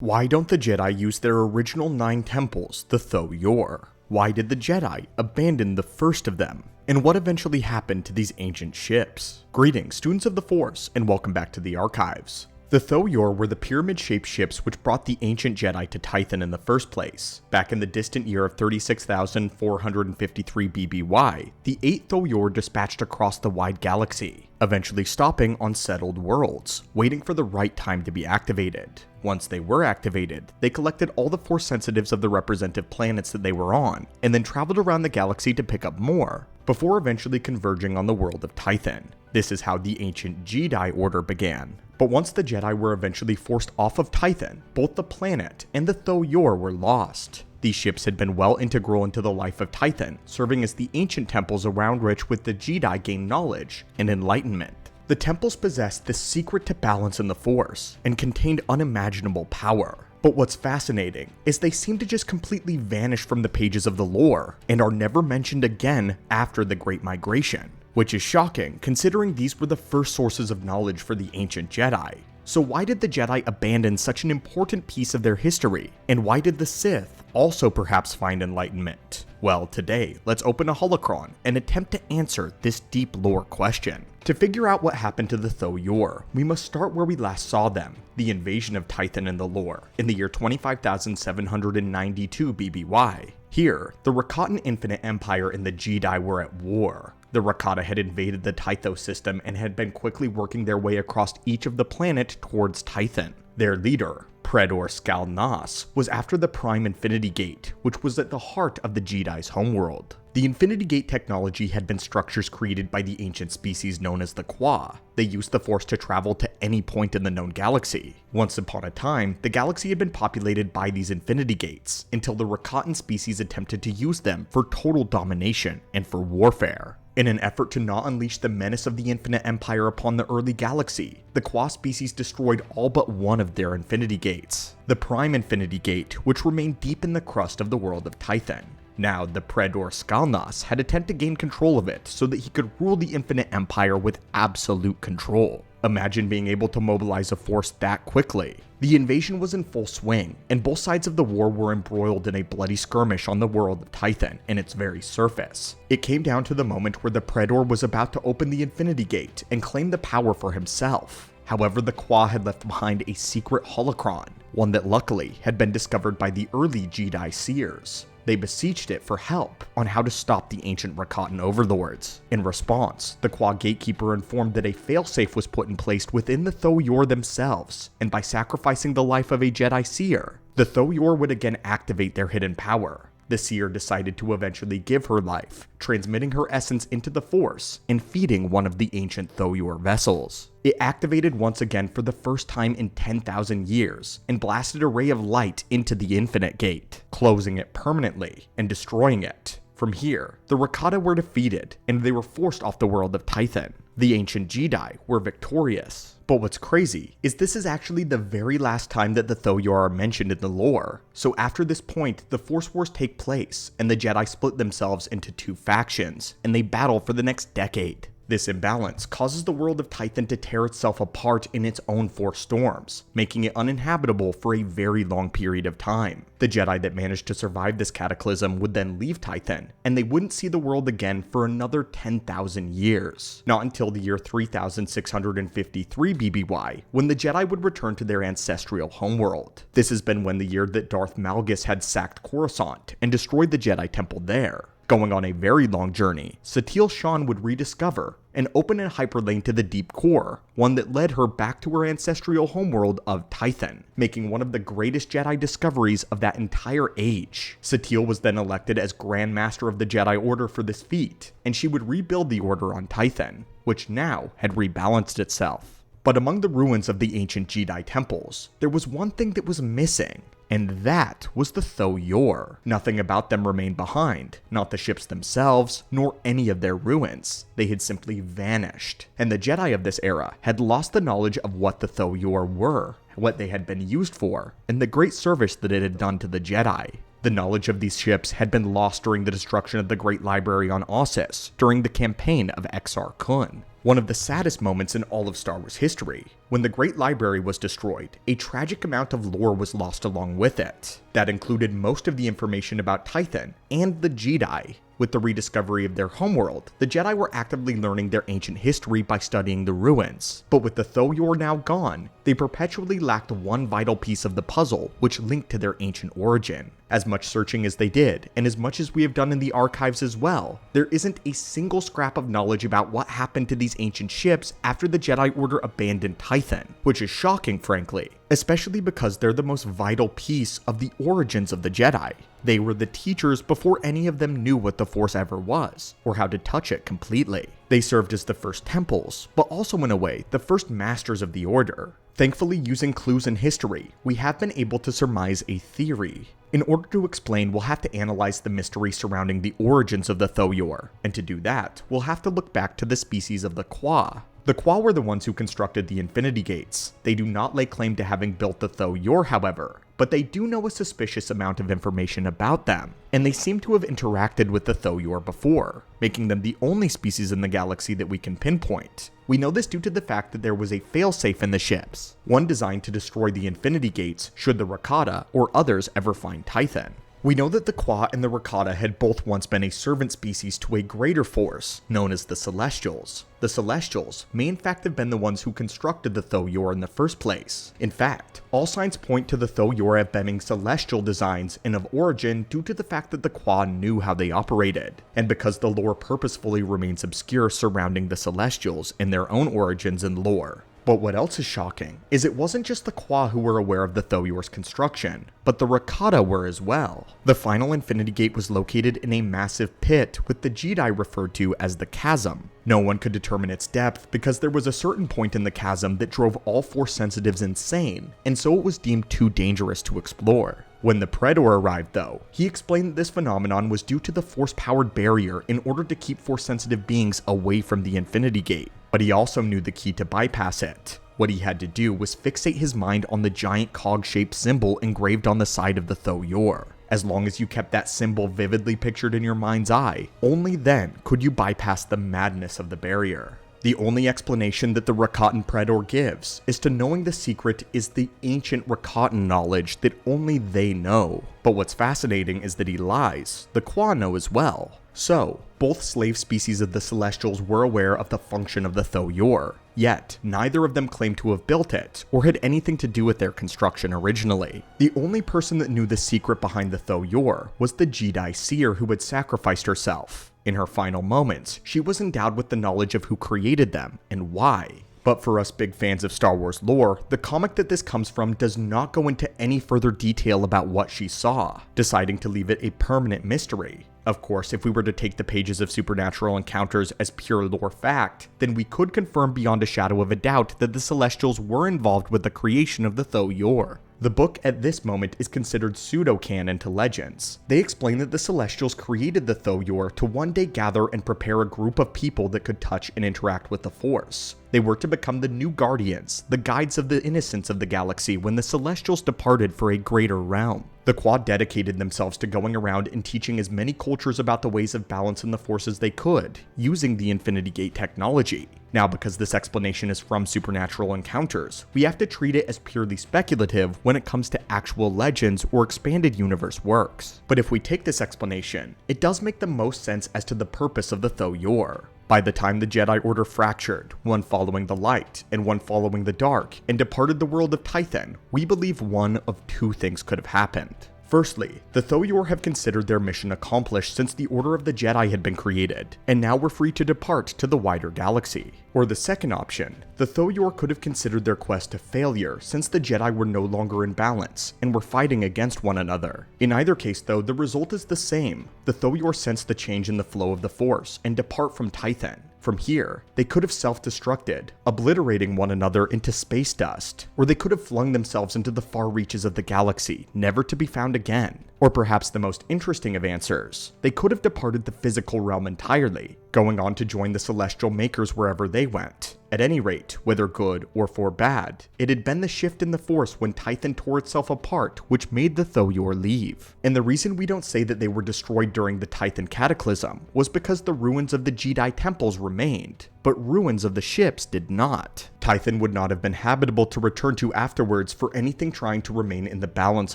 Why don't the Jedi use their original 9 temples, the Tho Yor? Why did the Jedi abandon the first of them? And what eventually happened to these ancient ships? Greetings, students of the Force, and welcome back to the archives. The Tho Yor were the pyramid-shaped ships which brought the ancient Jedi to Tython in the first place. Back in the distant year of 36,453 BBY, the 8 Tho Yor dispatched across the wide galaxy, eventually stopping on settled worlds, waiting for the right time to be activated. Once they were activated, they collected all the Force sensitives of the representative planets that they were on, and then traveled around the galaxy to pick up more, before eventually converging on the world of Tython. This is how the ancient Jedi Order began. But once the Jedi were eventually forced off of Tython, both the planet and the Tho Yor were lost. These ships had been well integral into the life of Tython, serving as the ancient temples around which with the Jedi gained knowledge and enlightenment. The temples possessed the secret to balance in the Force, and contained unimaginable power. But what's fascinating is they seem to just completely vanish from the pages of the lore, and are never mentioned again after the Great Migration. Which is shocking, considering these were the first sources of knowledge for the ancient Jedi. So why did the Jedi abandon such an important piece of their history? And why did the Sith also perhaps find enlightenment? Well, today, let's open a holocron and attempt to answer this deep lore question. To figure out what happened to the Tho Yor, we must start where we last saw them, the invasion of Tython in the lore, in the year 25,792 BBY. Here, the Rakatan Infinite Empire and the Jedi were at war. The Rakata had invaded the Tytho system and had been quickly working their way across each of the planet towards Tython. Their leader, Predor Skalnas, was after the Prime Infinity Gate, which was at the heart of the Jedi's homeworld. The Infinity Gate technology had been structures created by the ancient species known as the Qua. They used the Force to travel to any point in the known galaxy. Once upon a time, the galaxy had been populated by these Infinity Gates, until the Rakatan species attempted to use them for total domination and for warfare. In an effort to not unleash the menace of the Infinite Empire upon the early galaxy, the Qua species destroyed all but one of their Infinity Gates, the Prime Infinity Gate, which remained deep in the crust of the world of Tython. Now, the Predor Skalnas had attempted to gain control of it so that he could rule the Infinite Empire with absolute control. Imagine being able to mobilize a force that quickly. The invasion was in full swing, and both sides of the war were embroiled in a bloody skirmish on the world of Tython and its very surface. It came down to the moment where the Predor was about to open the Infinity Gate and claim the power for himself. However, the Qua had left behind a secret holocron, one that luckily had been discovered by the early Jedi seers. They beseeched it for help on how to stop the ancient Rakatan overlords. In response, the Qua gatekeeper informed that a failsafe was put in place within the Tho Yor themselves, and by sacrificing the life of a Jedi seer, the Tho Yor would again activate their hidden power. The seer decided to eventually give her life, transmitting her essence into the Force and feeding one of the ancient Tho Yor vessels. It activated once again for the first time in 10,000 years and blasted a ray of light into the Infinite Gate, closing it permanently and destroying it. From here, the Rakata were defeated and they were forced off the world of Tython. The ancient Jedi were victorious. But what's crazy is this is actually the very last time that the Tho Yor are mentioned in the lore. So after this point, the Force Wars take place and the Jedi split themselves into 2 factions and they battle for the next decade. This imbalance causes the world of Tython to tear itself apart in its own 4 storms, making it uninhabitable for a very long period of time. The Jedi that managed to survive this cataclysm would then leave Tython, and they wouldn't see the world again for another 10,000 years. Not until the year 3653 BBY, when the Jedi would return to their ancestral homeworld. This has been when the year that Darth Malgus had sacked Coruscant and destroyed the Jedi Temple there. Going on a very long journey, Satele Shan would rediscover and open a hyperlane to the deep core, one that led her back to her ancestral homeworld of Tython, making one of the greatest Jedi discoveries of that entire age. Satele was then elected as Grand Master of the Jedi Order for this feat, and she would rebuild the Order on Tython, which now had rebalanced itself. But among the ruins of the ancient Jedi temples, there was one thing that was missing. And that was the Tho Yor. Nothing about them remained behind, not the ships themselves, nor any of their ruins. They had simply vanished. And the Jedi of this era had lost the knowledge of what the Tho Yor were, what they had been used for, and the great service that it had done to the Jedi. The knowledge of these ships had been lost during the destruction of the Great Library on Ossus during the campaign of Exar Kun. One of the saddest moments in all of Star Wars history. When the Great Library was destroyed, a tragic amount of lore was lost along with it. That included most of the information about Tython and the Jedi. With the rediscovery of their homeworld, the Jedi were actively learning their ancient history by studying the ruins. But with the Tho Yor now gone, they perpetually lacked one vital piece of the puzzle which linked to their ancient origin. As much searching as they did, and as much as we have done in the archives as well, there isn't a single scrap of knowledge about what happened to these ancient ships after the Jedi Order abandoned Tython, which is shocking, frankly, especially because they're the most vital piece of the origins of the Jedi. They were the teachers before any of them knew what the Force ever was, or how to touch it completely. They served as the first temples, but also in a way, the first masters of the Order. Thankfully, using clues in history, we have been able to surmise a theory. In order to explain, we'll have to analyze the mystery surrounding the origins of the Tho Yor, and to do that, we'll have to look back to the species of the Kwa. The Kwa were the ones who constructed the Infinity Gates. They do not lay claim to having built the Tho Yor, however, but they do know a suspicious amount of information about them, and they seem to have interacted with the Tho Yor before, making them the only species in the galaxy that we can pinpoint. We know this due to the fact that there was a failsafe in the ships, one designed to destroy the Infinity Gates should the Rakata or others ever find Tython. We know that the Kwa and the Rakata had both once been a servant species to a greater force, known as the Celestials. The Celestials may in fact have been the ones who constructed the Tho Yor in the first place. In fact, all signs point to the Tho Yor as being celestial designs and of origin due to the fact that the Kwa knew how they operated, and because the lore purposefully remains obscure surrounding the Celestials and their own origins and lore. But what else is shocking is it wasn't just the Kwa who were aware of the Tho Yor's construction, but the Rakata were as well. The final Infinity Gate was located in a massive pit with the Jedi referred to as the Chasm. No one could determine its depth because there was a certain point in the chasm that drove all Force sensitives insane, and so it was deemed too dangerous to explore. When the Praetor arrived though, he explained that this phenomenon was due to the Force-powered barrier in order to keep Force-sensitive beings away from the Infinity Gate. But he also knew the key to bypass it. What he had to do was fixate his mind on the giant cog-shaped symbol engraved on the side of the Tho Yor. As long as you kept that symbol vividly pictured in your mind's eye, only then could you bypass the madness of the barrier. The only explanation that the Rakatan Praetor gives is to knowing the secret is the ancient Rakatan knowledge that only they know. But what's fascinating is that he lies. The Kwa know as well. So, both slave species of the Celestials were aware of the function of the Tho Yor, yet neither of them claimed to have built it, or had anything to do with their construction originally. The only person that knew the secret behind the Tho Yor was the Jedi seer who had sacrificed herself. In her final moments, she was endowed with the knowledge of who created them, and why. But for us big fans of Star Wars lore, the comic that this comes from does not go into any further detail about what she saw, deciding to leave it a permanent mystery. Of course, if we were to take the pages of Supernatural Encounters as pure lore fact, then we could confirm beyond a shadow of a doubt that the Celestials were involved with the creation of the Tho Yor. The book at this moment is considered pseudo-canon to legends. They explain that the Celestials created the Tho Yor to one day gather and prepare a group of people that could touch and interact with the Force. They were to become the new guardians, the guides of the innocents of the galaxy when the Celestials departed for a greater realm. The Kwa dedicated themselves to going around and teaching as many cultures about the ways of balance in the Force as they could, using the Infinity Gate technology. Now, because this explanation is from Supernatural Encounters, we have to treat it as purely speculative when it comes to actual legends or expanded universe works. But if we take this explanation, it does make the most sense as to the purpose of the Tho Yor. By the time the Jedi Order fractured, one following the light and one following the dark, and departed the world of Tython, we believe one of two things could have happened. Firstly, the Tho Yor have considered their mission accomplished since the Order of the Jedi had been created, and now were free to depart to the wider galaxy. Or the second option, the Tho Yor could have considered their quest a failure since the Jedi were no longer in balance and were fighting against one another. In either case though, the result is the same. The Tho Yor sense the change in the flow of the Force and depart from Tython. From here, they could have self-destructed, obliterating one another into space dust, or they could have flung themselves into the far reaches of the galaxy, never to be found again. Or perhaps the most interesting of answers, they could have departed the physical realm entirely, going on to join the celestial makers wherever they went. At any rate, whether good or for bad, it had been the shift in the Force when Tython tore itself apart which made the Tho Yor leave. And the reason we don't say that they were destroyed during the Tython cataclysm was because the ruins of the Jedi temples remained, but ruins of the ships did not. Tython would not have been habitable to return to afterwards for anything trying to remain in the balance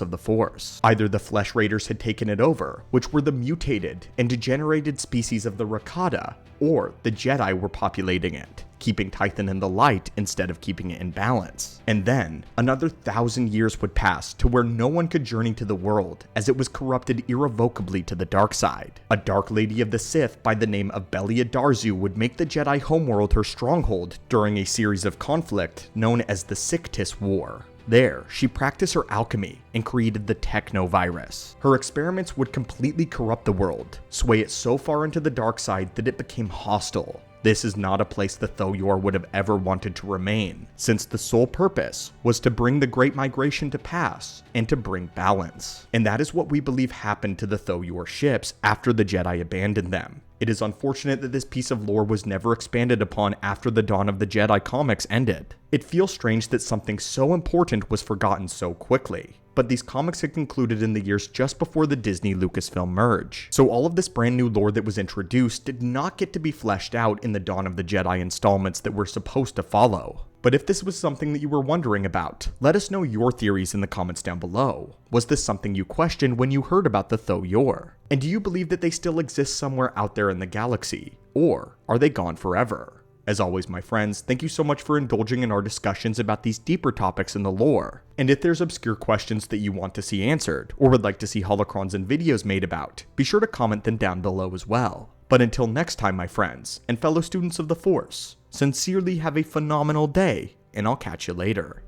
of the Force. Either the Flesh Raiders had taken it over, which were the mutated and degenerated species of the Rakata, or the Jedi were populating it, keeping Tython in the light instead of keeping it in balance. And then, another 1,000 years would pass to where no one could journey to the world, as it was corrupted irrevocably to the dark side. A Dark Lady of the Sith by the name of Belia Darzu would make the Jedi homeworld her stronghold during a series of conflict known as the Sictus War. There, she practiced her alchemy and created the technovirus. Her experiments would completely corrupt the world, sway it so far into the dark side that it became hostile. This is not a place the Tho Yor would have ever wanted to remain, since the sole purpose was to bring the Great Migration to pass and to bring balance. And that is what we believe happened to the Tho Yor ships after the Jedi abandoned them. It is unfortunate that this piece of lore was never expanded upon after the Dawn of the Jedi comics ended. It feels strange that something so important was forgotten so quickly, but these comics had concluded in the years just before the Disney-Lucasfilm merge. So all of this brand new lore that was introduced did not get to be fleshed out in the Dawn of the Jedi installments that were supposed to follow. But if this was something that you were wondering about, let us know your theories in the comments down below. Was this something you questioned when you heard about the Tho Yor? And do you believe that they still exist somewhere out there in the galaxy? Or are they gone forever? As always, my friends, thank you so much for indulging in our discussions about these deeper topics in the lore. And if there's obscure questions that you want to see answered, or would like to see holocrons and videos made about, be sure to comment them down below as well. But until next time, my friends, and fellow students of the Force, sincerely have a phenomenal day, and I'll catch you later.